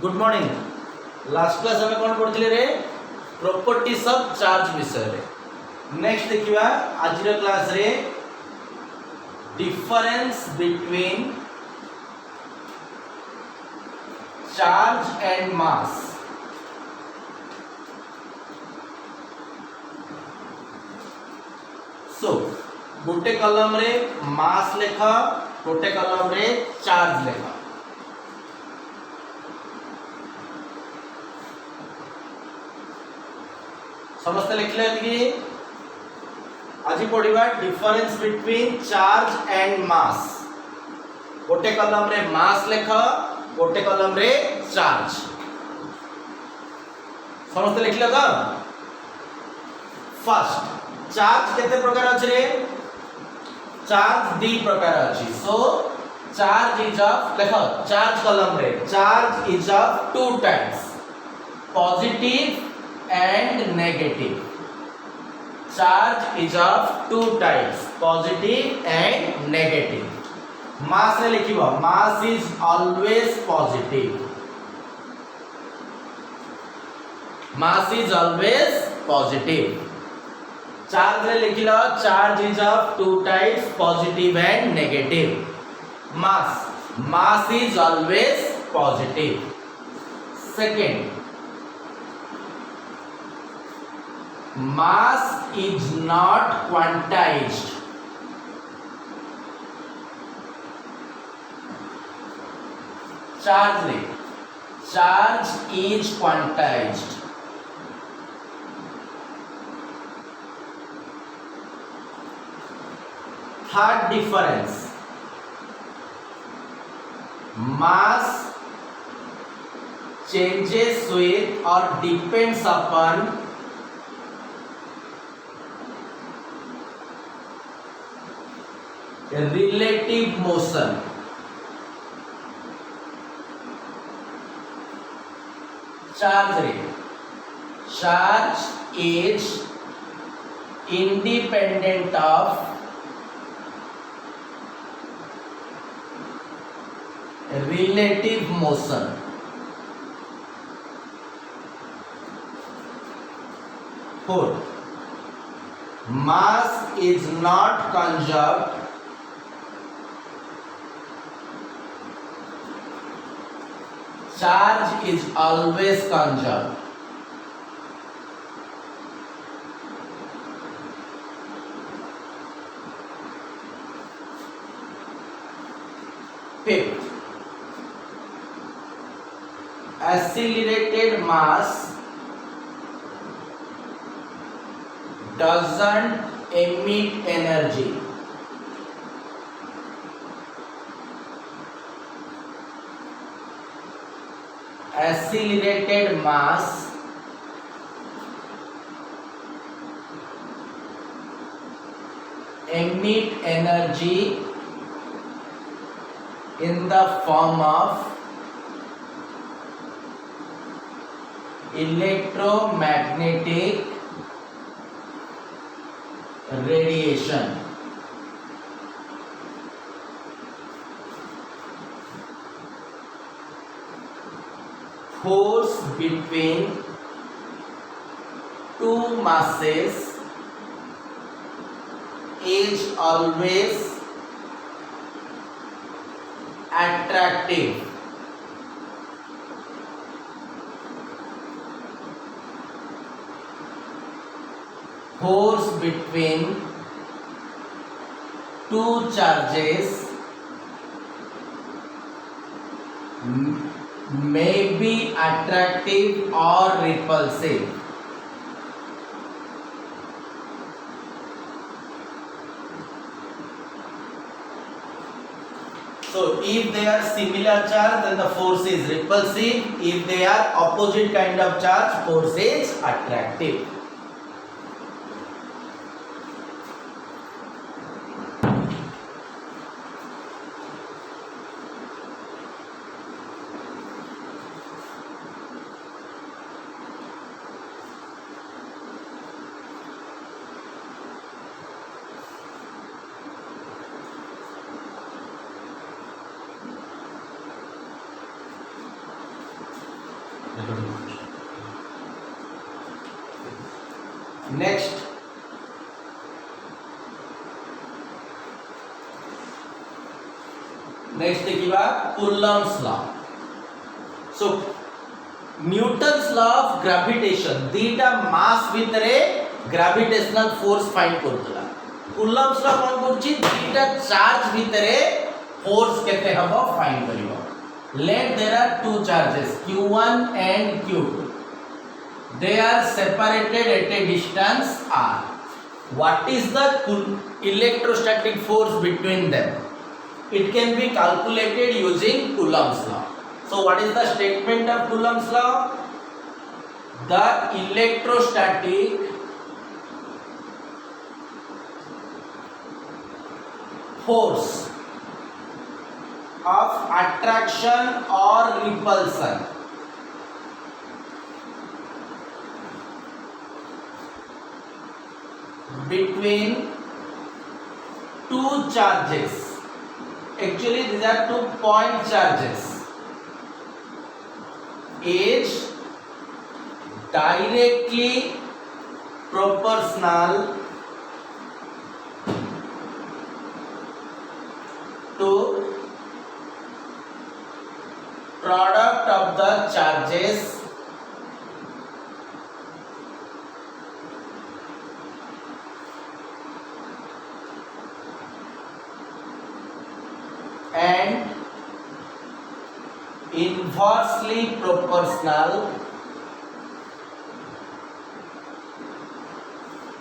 Good morning. Last class हमें कौन पढ़ते रे प्रॉपर्टीज ऑफ चार्ज विषय रे। नेक्स्ट देखिबा आज रो क्लास रे difference between charge and mass. So गोटे कलम रे मास लेख, गोटे कलम रे चार्ज लेख। समस्त लिखले कि आज पढ़िबा difference between charge and mass. गोटे कलम रे मास लेख, गोटे कलम रे चार्ज। समस्त लिखले तो फर्स्ट चार्ज केते प्रकार अछि रे? चार्ज दी प्रकार अछि। सो चार्ज इज ऑफ लेख चार्ज कलम रे charge is of two types, positive and negative. Charge is of two types, positive and negative. Mass रे लिखिबो mass is always positive. Mass is always positive. Charge रे लिखिलो charge is of two types, positive and negative. Mass is always positive. Second, mass is not quantized. Charge is quantized. Third difference, mass changes with or depends upon relative motion. Charge is independent of relative motion. Fourth, mass is not conserved. Charge is always conserved. Fifth, accelerated mass doesn't emit energy. Accelerated mass emit energy in the form of electromagnetic radiation. Force between two masses is always attractive. Force between two charges may be attractive or repulsive. So if they are similar charge, then the force is repulsive. If they are opposite kind of charge, force is attractive. Next देखिबा Coulomb's law. So Newton's law of gravitation दीटा mass भितरे gravitational force find करतला। Coulomb's law कोन करछि दीटा charge भितरे force केते हबो फाइंड करिवो। Let there are two charges q1 and q2, they are separated at a distance r. What is the electrostatic force between them? It can be calculated using Coulomb's law. So what is the statement of Coulomb's law? The electrostatic force of attraction or repulsion between two charges, actually these are 2 point charges, is directly proportional to product of the charges and inversely proportional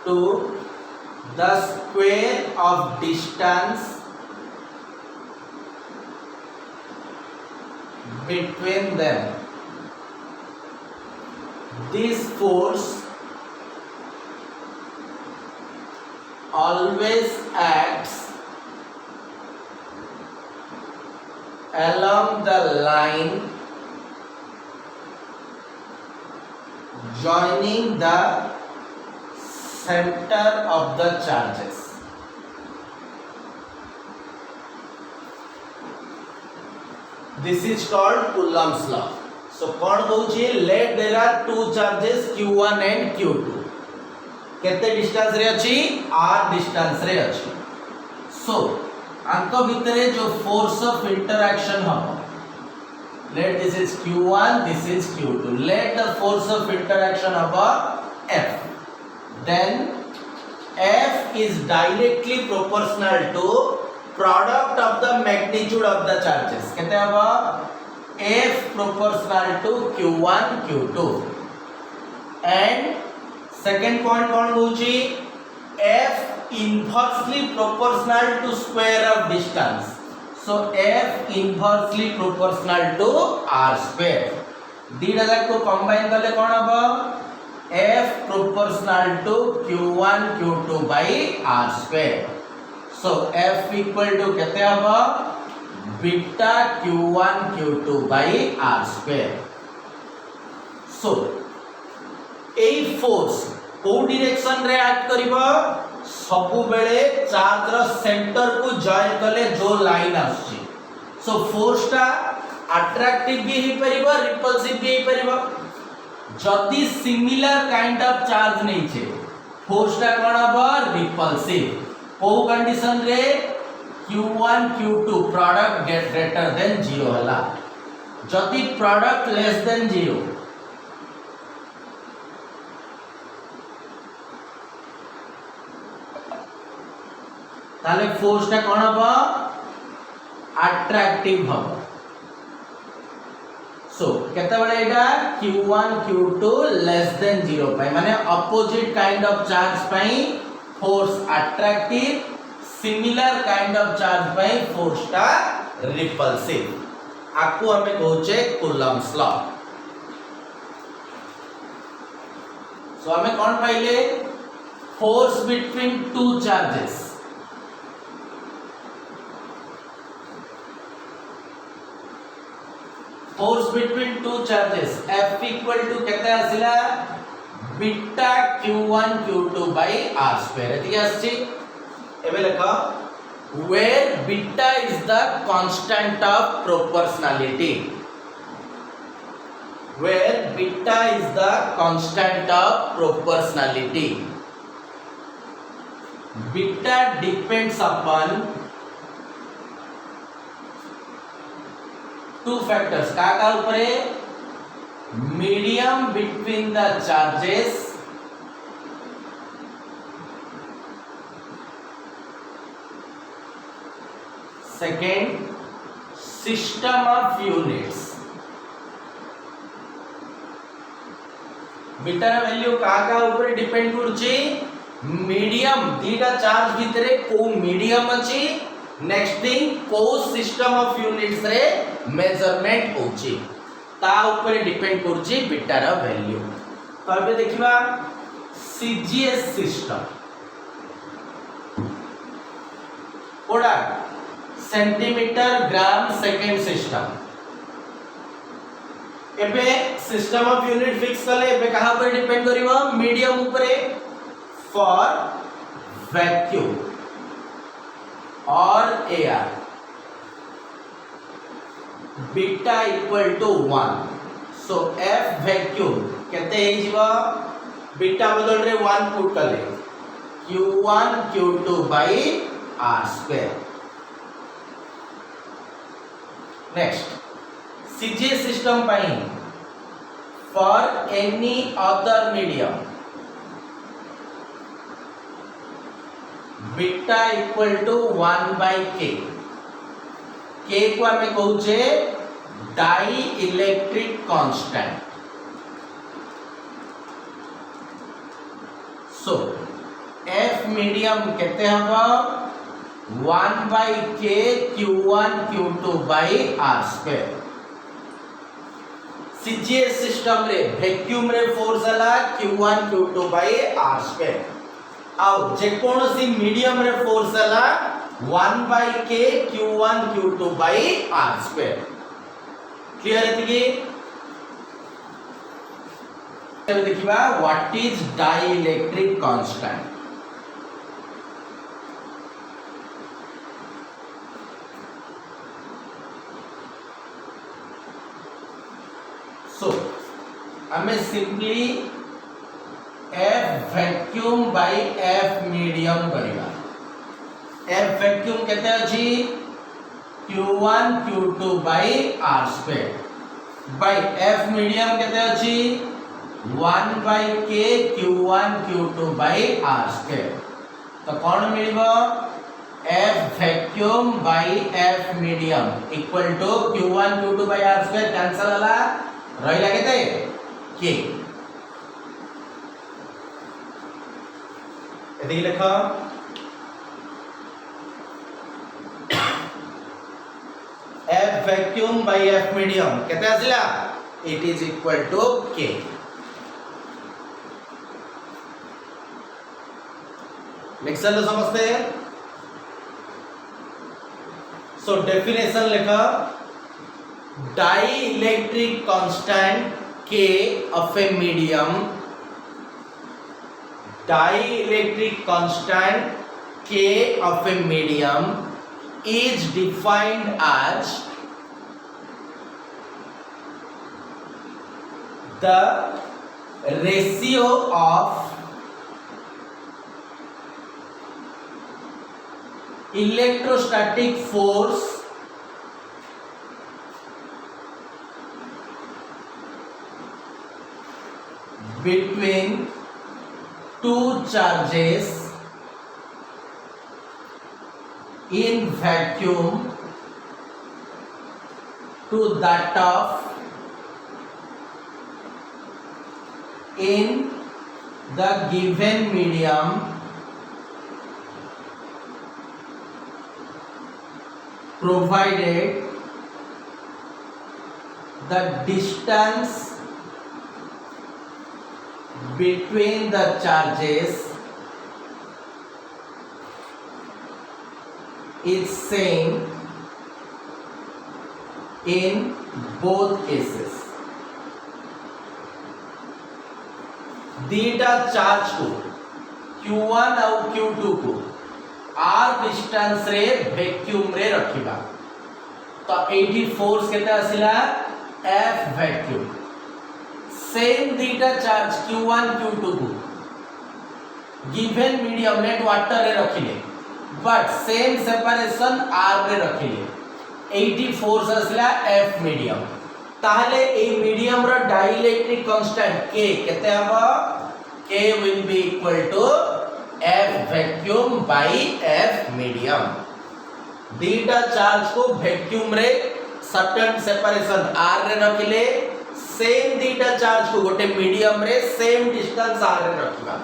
to the square of distance between them. This force always acts along the line joining the center of the charges. This is called Coulomb's law. So कौन कहूची let there are two charges q1 and q2. केते distance रे अछि r distance रे अछि. So आंको भितरे जो force of interaction हम, let this is q1, this is q2, let the force of interaction of f, then f is directly proportional to product of the magnitude of the charges. कहते हैं अब f proportional to q1 q2 and second point कौन होची f inversely proportional to square of distance. So f inversely proportional to r square. दीटा जाक को combine करले कौन हबो f proportional to q1 q2 by r square. So f equal to केते हबो beta q1 q2 by r square. So AE force को direction रे act करिवो सबु बेले चार्ज रो सेंटर को जॉइन करले जो लाइन आछि. सो फोर्स ता अट्रैक्टिव भी ही परिबो रिपल्सिव भी ही परिबो. जदी सिमिलर काइंड ऑफ चार्ज नै छे फोर्स ता कोन हबो रिपल्सिव. को कंडीशन रे q1 q2 product gate greater than 0 हला. जदी प्रोडक्ट लेस देन 0 ताले फोर्स ता कोन हबो अट्रैक्टिव हबो. सो केते बळे एटा q1 q2 लेस देन 0 पाई माने अपोजिट काइंड ऑफ चार्ज पाई force attractive, similar kind of charge पाई फोर्स ता रिपल्सिव. आकु हमें कहूचे कूलम्ब्स लॉ. सो हमें कोन पाइले force between two charges. Force between two charges F equal to केते आसिला beta q1 q2 by r square. एति आछि एबे लेखा where beta is the constant of proportionality, where beta is the constant of proportionality. Beta depends upon two factors. का ऊपर medium between the charges second system of units. Beta value का ऊपर depend करूची medium दीटा charge भितरे को medium अछि. Next thing को system of units रे मेजरमेंट होची ता ऊपर डिपेंड करूची बीटा रा वैल्यू. तो अब देखिबा सीजीएस सिस्टम कोडा सेंटीमीटर ग्राम सेकेंड सिस्टम. एबे सिस्टम ऑफ यूनिट फिक्स कले एबे कहा पर डिपेंड करिवो मीडियम ऊपर. फॉर वैक्यूम और air beta equal to 1. So F vacuum कहते हैं जीवा बीटा बदल रे 1 पुट कले q1 q2 by r square. Next CGS system पाई for any other medium beta equal to 1 by k. k को हमें कहूचे dielectric constant. So F medium कहते हैं 1 by k q1 q2 by r square. CGS system रे vacuum रे force हला q1 q2 by r square. आउ जे कोनोसी मीडियम रे फोर्स हला 1 by k q1 q2 by r square. Clear है कि अब देखिबा what is dielectric constant. So हमें simply F vacuum by F medium करिबा. एफ वैक्यूम कहते अछि q1 q2 by r square by F medium कहते अछि 1 by k q1 q2 by r square. तो कौन मिलबो F vacuum by F medium equal to q1 q2 by r square. Cancel होला रही लगे के यदि लिख F vacuum by F medium केते आसिला it is equal to K. मिक्सर समझते हैं. सो डेफिनेशन लिखा dielectric constant K of a medium. Dielectric constant K of a medium is defined as the ratio of electrostatic force between two charges in vacuum to that of in the given medium provided the distance between the charges is same in both cases. दीटा charge को Q1 और Q2 को R distance रे vacuum रे रखिबा. तो 80 force केते आसिला F vacuum. सेम दीटा चार्ज Q1 Q2 को गिवन मीडियम नेट वाटर रे रखिले बट सेम सेपरेशन R रे रखिले 80 फोर्स असला F मीडियम ताहले ए मीडियम रो डाइलेक्ट्रिक कांस्टेंट K केते हबो K will be equal to F vacuum by F medium दीटा चार्ज को वैक्यूम रे सर्टेन सेपरेशन R रे रखिले सेम दीटा चार्ज को गोटे मीडियम रे सेम डिस्टेंस R रे रखिबा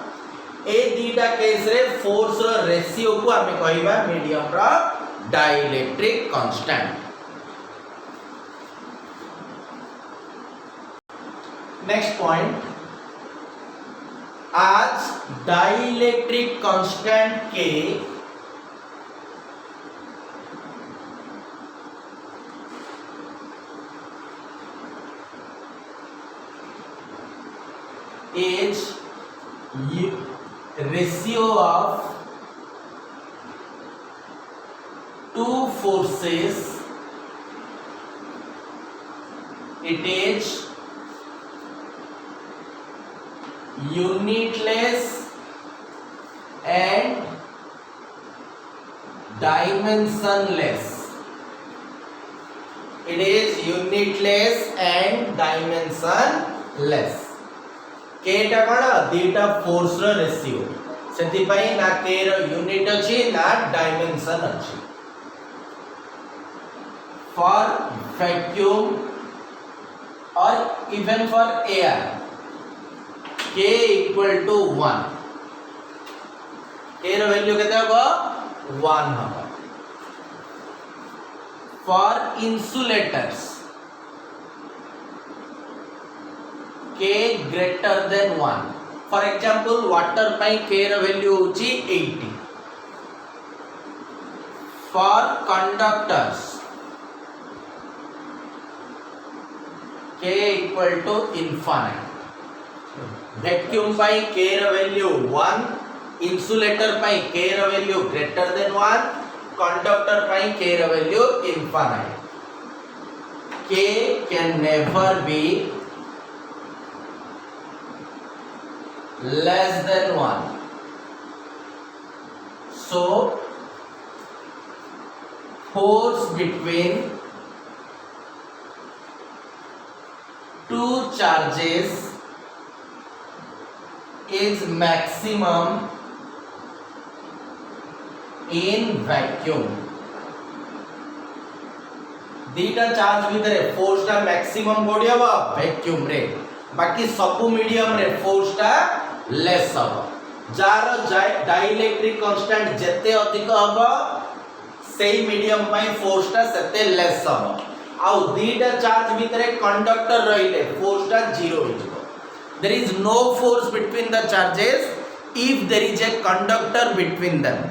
ए दीटा केस रे फोर्स रो रेशियो को हमें कहिबा मीडियम रो डाइलेक्ट्रिक कांस्टेंट नेक्स्ट पॉइंट आज डाइलेक्ट्रिक कांस्टेंट के is ratio of two forces. It is unitless and dimensionless. It is unitless and dimensionless. केटा कोन दीटा फोर्स रो रेशियो सेति पई ना के रो यूनिट अछि ना डायमेंशन अछि फॉर वैक्यूम और even for air k equal to 1 k रो वैल्यू केते हबो 1 हबो for insulators k greater than 1 for example water pai k ro value hochi 80 for conductors k equal to infinite vacuum pai k ro value 1 insulator pai k ro value greater than 1 conductor pai k ro value infinite k can never be less than 1 so force between two charges is maximum in vacuum दीटा charge भितरे force टा maximum कोडी हबो vacuum रे बाकी सब medium रे force टा लेस हबो जार डाइलेक्ट्रिक कांस्टेंट जते अधिक हबो सेही मीडियम पई फोर्स टा सेते लेस हबो आ दीटा चार्ज भितरे कंडक्टर रहिले फोर्स टा 0 हिजबो there is no force between the charges if there is a conductor between them